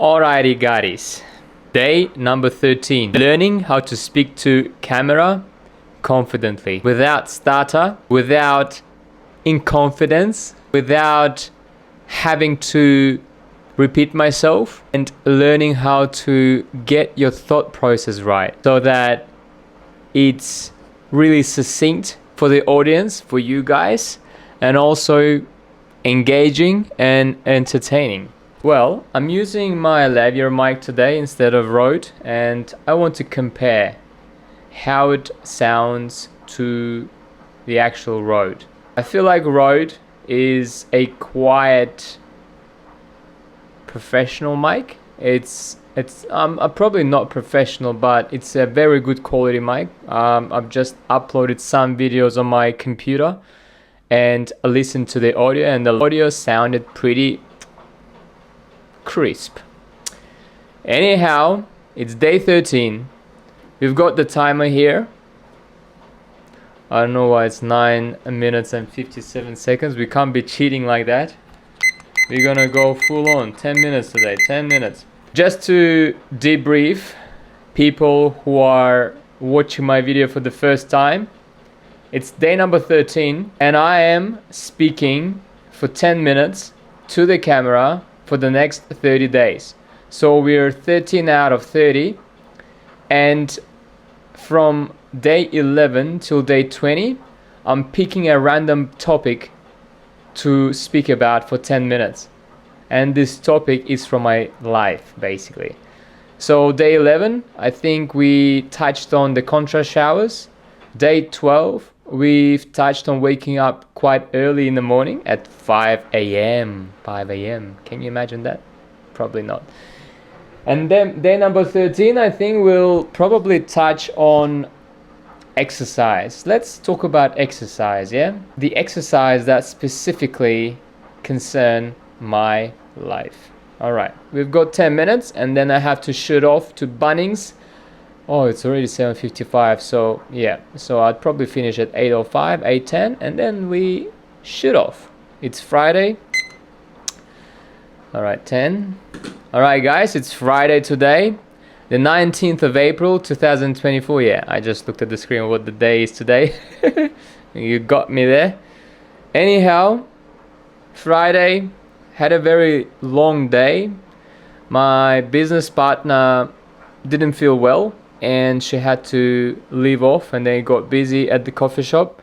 Alrighty guys, day number 13. Learning how to speak to camera confidently, without stutter, without inconfidence, without having to repeat myself, and learning how to get your thought process right so that it's really succinct for the audience, for you guys, and also engaging and entertaining. Well, I'm using my lavalier mic today instead of Rode, and I want to compare how it sounds to the actual Rode. I feel like Rode is a quiet professional mic. It's probably not professional, but it's a very good quality mic. I've just uploaded some videos on my computer and I listened to the audio, and the audio sounded pretty crisp. Anyhow, it's day 13. We've got the timer here. I don't know why it's 9 minutes and 57 seconds. We can't be cheating like that. We're gonna go full on 10 minutes today. 10 minutes. Just to debrief people who are watching my video for the first time, it's day number 13 and I am speaking for 10 minutes to the camera for the next 30 days. So we're 13 out of 30, and from day 11 till day 20 I'm picking a random topic to speak about for 10 minutes, and this topic is from my life basically. So day 11 I think we touched on the contrast showers. Day 12 we've touched on waking up quite early in the morning at 5 a.m. 5 a.m. Can you imagine that? Probably not. And then day number 13, I think we'll probably touch on exercise. Let's talk about exercise, yeah? The exercise that specifically concern my life. All right, we've got 10 minutes and then I have to shoot off to Bunnings. Oh, it's already 7:55, so yeah. So I'd probably finish at 8:05, 8:10, and then we shoot off. It's Friday. All right, 10. All right, guys, it's Friday today, the 19th of April, 2024. Yeah, I just looked at the screen what the day is today. You got me there. Anyhow, Friday, had a very long day. My business partner didn't feel well, and she had to leave off, and then got busy at the coffee shop,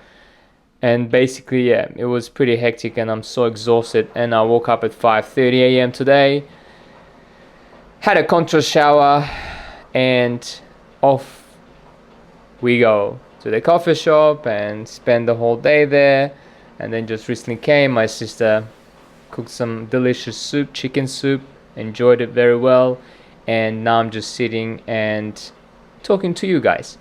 and basically yeah, it was pretty hectic and I'm so exhausted. And I woke up at 5:30 a.m. today, had a contrast shower, and off we go to the coffee shop and spend the whole day there. And then just recently came, my sister cooked some delicious soup, chicken soup, enjoyed it very well, and now I'm just sitting and talking to you guys.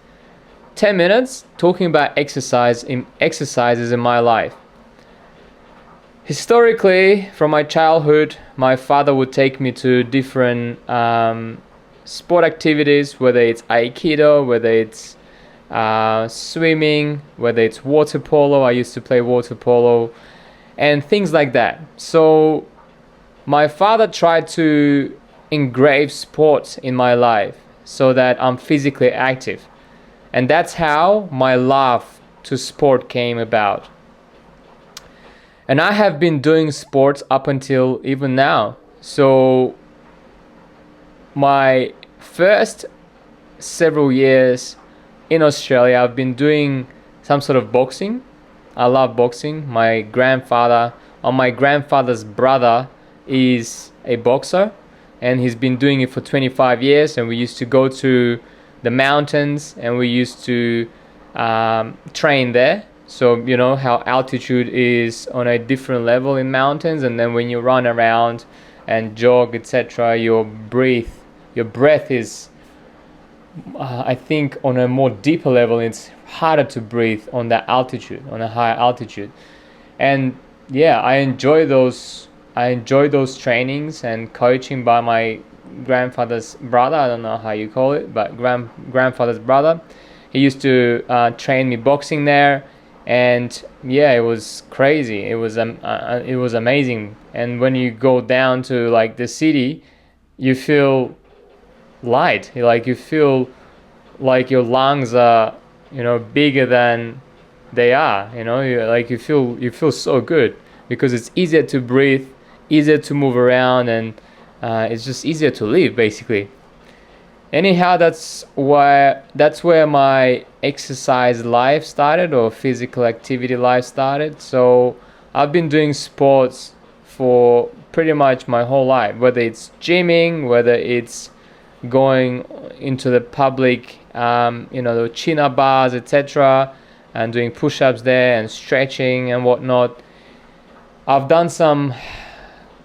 10 minutes talking about exercises in my life. Historically, from my childhood, my father would take me to different sport activities, whether it's aikido, whether it's swimming, whether it's water polo. I used to play water polo and things like that. So my father tried to engrave sports in my life so that I'm physically active. And that's how my love to sport came about. And I have been doing sports up until even now. So my first several years in Australia, I've been doing some sort of boxing. I love boxing. My grandfather, or my grandfather's brother, is a boxer, and he's been doing it for 25 years. And we used to go to the mountains and we used to train there. So you know how altitude is on a different level in mountains, and then when you run around and jog, etc., your breath is I think on a more deeper level it's harder to breathe on that altitude, on a higher altitude. And yeah, I enjoy those trainings and coaching by my grandfather's brother. I don't know how you call it, but grandfather's brother. He used to train me boxing there, and yeah, it was crazy. It was amazing. And when you go down to like the city, you feel light. Like you feel like your lungs are, bigger than they are. You feel so good because it's easier to breathe, easier to move around, and it's just easier to live basically. Anyhow, that's where my exercise life started, or physical activity life started. So I've been doing sports for pretty much my whole life, whether it's gymming, whether it's going into the public, the chin-up bars, etc., and doing push-ups there and stretching and whatnot. I've done some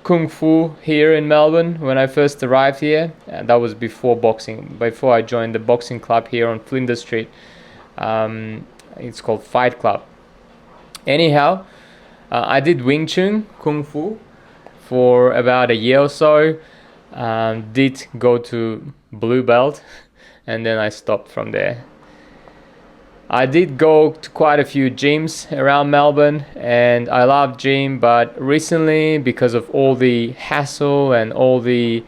kung fu here in Melbourne when I first arrived here. That was before boxing, before I joined the boxing club here on Flinders Street. It's called Fight Club. Anyhow, I did Wing Chun kung fu for about a year or so. Did go to blue belt, and then I stopped from there. I did go to quite a few gyms around Melbourne, and I love gym, but recently, because of all the hassle and all the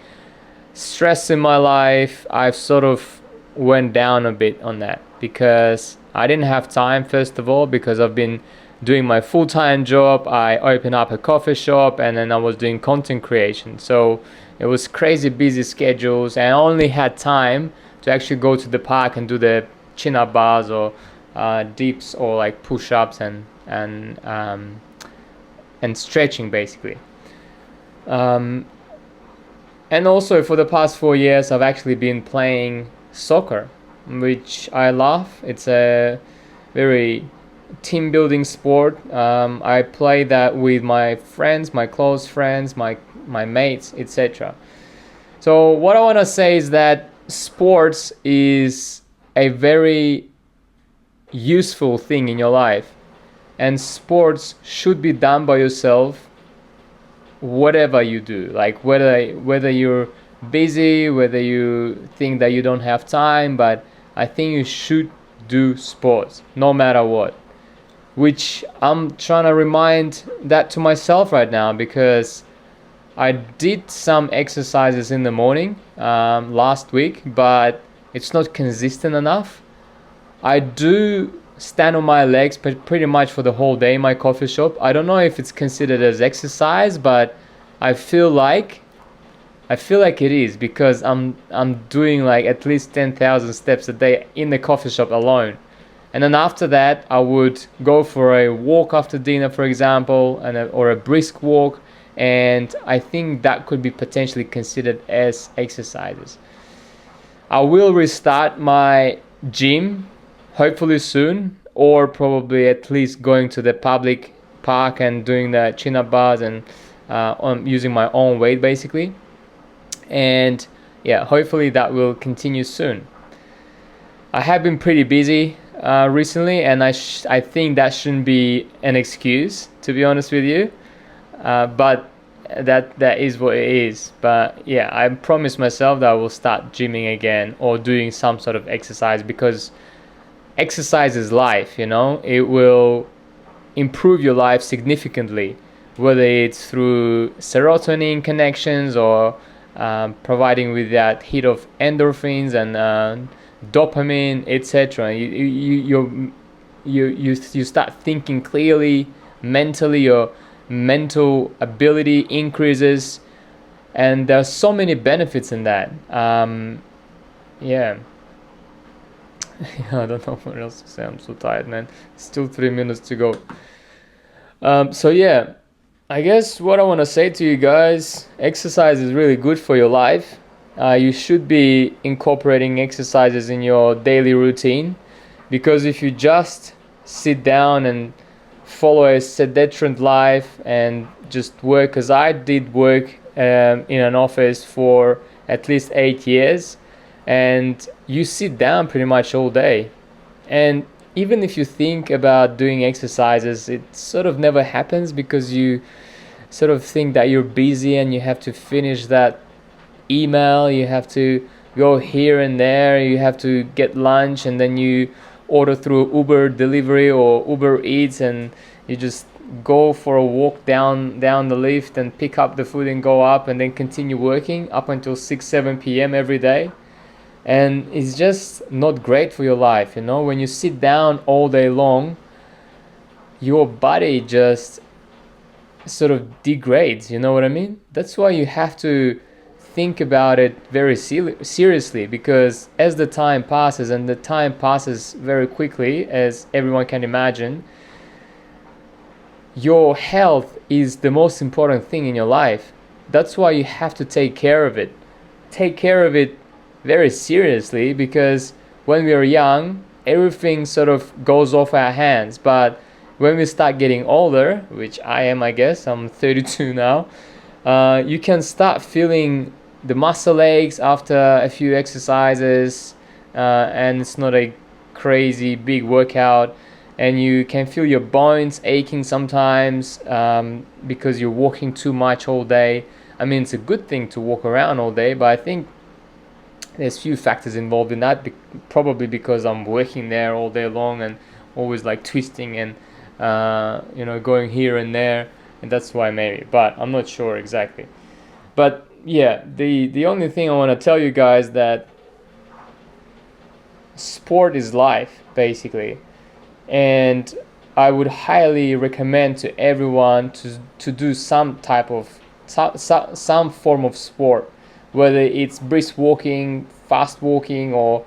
stress in my life, I've sort of went down a bit on that because I didn't have time, first of all, because I've been doing my full-time job. I opened up a coffee shop, and then I was doing content creation. So it was crazy busy schedules, and I only had time to actually go to the park and do the chin-up bars or dips or like push-ups and stretching basically. And also for the past 4 years, I've actually been playing soccer, which I love. It's a very team building sport. I play that with my friends, my close friends, my mates, etc. So what I want to say is that sports is a very useful thing in your life, and sports should be done by yourself, whatever you do. Like whether you're busy, whether you think that you don't have time, but I think you should do sports no matter what, which I'm trying to remind that to myself right now, because I did some exercises in the morning last week, but it's not consistent enough. I do stand on my legs pretty much for the whole day in my coffee shop. I don't know if it's considered as exercise, but I feel like it is, because I'm doing like at least 10,000 steps a day in the coffee shop alone. And then after that, I would go for a walk after dinner, for example, or a brisk walk, and I think that could be potentially considered as exercises. I will restart my gym hopefully soon, or probably at least going to the public park and doing the chin-up bars and using my own weight basically. And yeah, hopefully that will continue soon. I have been pretty busy recently, and I think that shouldn't be an excuse, to be honest with you, but that is what it is. But yeah, I promised myself that I will start gymming again or doing some sort of exercise, because exercise is life. It will improve your life significantly, whether it's through serotonin connections or providing with that hit of endorphins and dopamine, etc. You start thinking clearly mentally. Your mental ability increases, and there's so many benefits in that. Yeah. I don't know what else to say. I'm so tired, man. Still 3 minutes to go. So yeah, I guess what I want to say to you guys, exercise is really good for your life. You should be incorporating exercises in your daily routine, because if you just sit down and follow a sedentary life and just work, as I did work in an office for at least 8 years, and you sit down pretty much all day, and even if you think about doing exercises, it sort of never happens, because you sort of think that you're busy and you have to finish that email, you have to go here and there, you have to get lunch, and then you order through Uber delivery or Uber Eats, and you just go for a walk down the lift and pick up the food and go up and then continue working up until 6-7 p.m. every day. And it's just not great for your life, you know. When you sit down all day long, your body just sort of degrades, you know what I mean? That's why you have to think about it very seriously, because as the time passes, and the time passes very quickly, as everyone can imagine, your health is the most important thing in your life. That's why you have to take care of it. Take care of it very seriously, because when we are young, everything sort of goes off our hands. But when we start getting older, which I am, I guess, I'm 32 now, you can start feeling the muscle aches after a few exercises, and it's not a crazy big workout, and you can feel your bones aching sometimes, because you're walking too much all day. I mean, it's a good thing to walk around all day, but I think there's few factors involved in that, probably because I'm working there all day long and always like twisting and going here and there, and that's why maybe, but I'm not sure exactly. But yeah, the only thing I want to tell you guys, that sport is life basically, and I would highly recommend to everyone to do some type of some form of sport, whether it's brisk walking, fast walking, or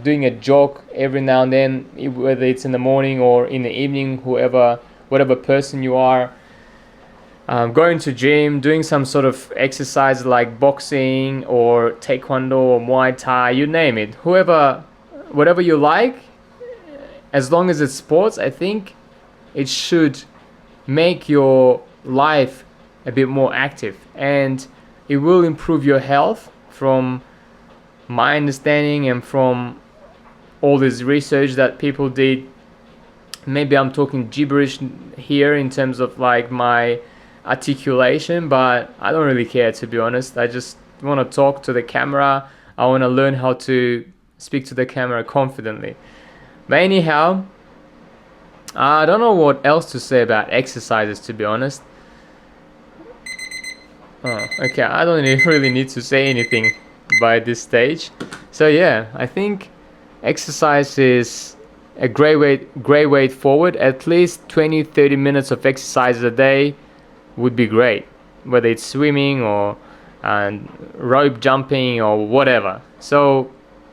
doing a jog every now and then, whether it's in the morning or in the evening, whatever person you are. Going to gym, doing some sort of exercise like boxing or taekwondo or Muay Thai, you name it. Whatever you like, as long as it's sports, I think it should make your life a bit more active, and it will improve your health, from my understanding and from all this research that people did. Maybe I'm talking gibberish here in terms of like my articulation, but I don't really care, to be honest. I just want to talk to the camera. I want to learn how to speak to the camera confidently. But anyhow, I don't know what else to say about exercises, to be honest. Oh, okay, I don't really need to say anything by this stage. So yeah, I think exercise is a great way forward. At least 20-30 minutes of exercise a day would be great, whether it's swimming or rope jumping or whatever. So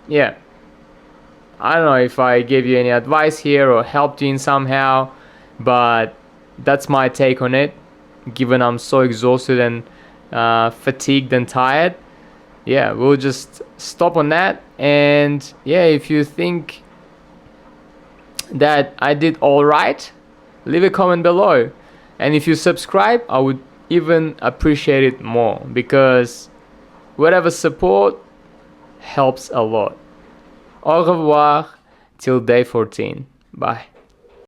yeah, I don't know if I gave you any advice here or helped you in somehow, but that's my take on it, given I'm so exhausted and fatigued and tired. Yeah, we'll just stop on that. And yeah, if you think that I did all right, leave a comment below. And if you subscribe, I would even appreciate it more, because whatever support helps a lot. Au revoir till day 14. Bye.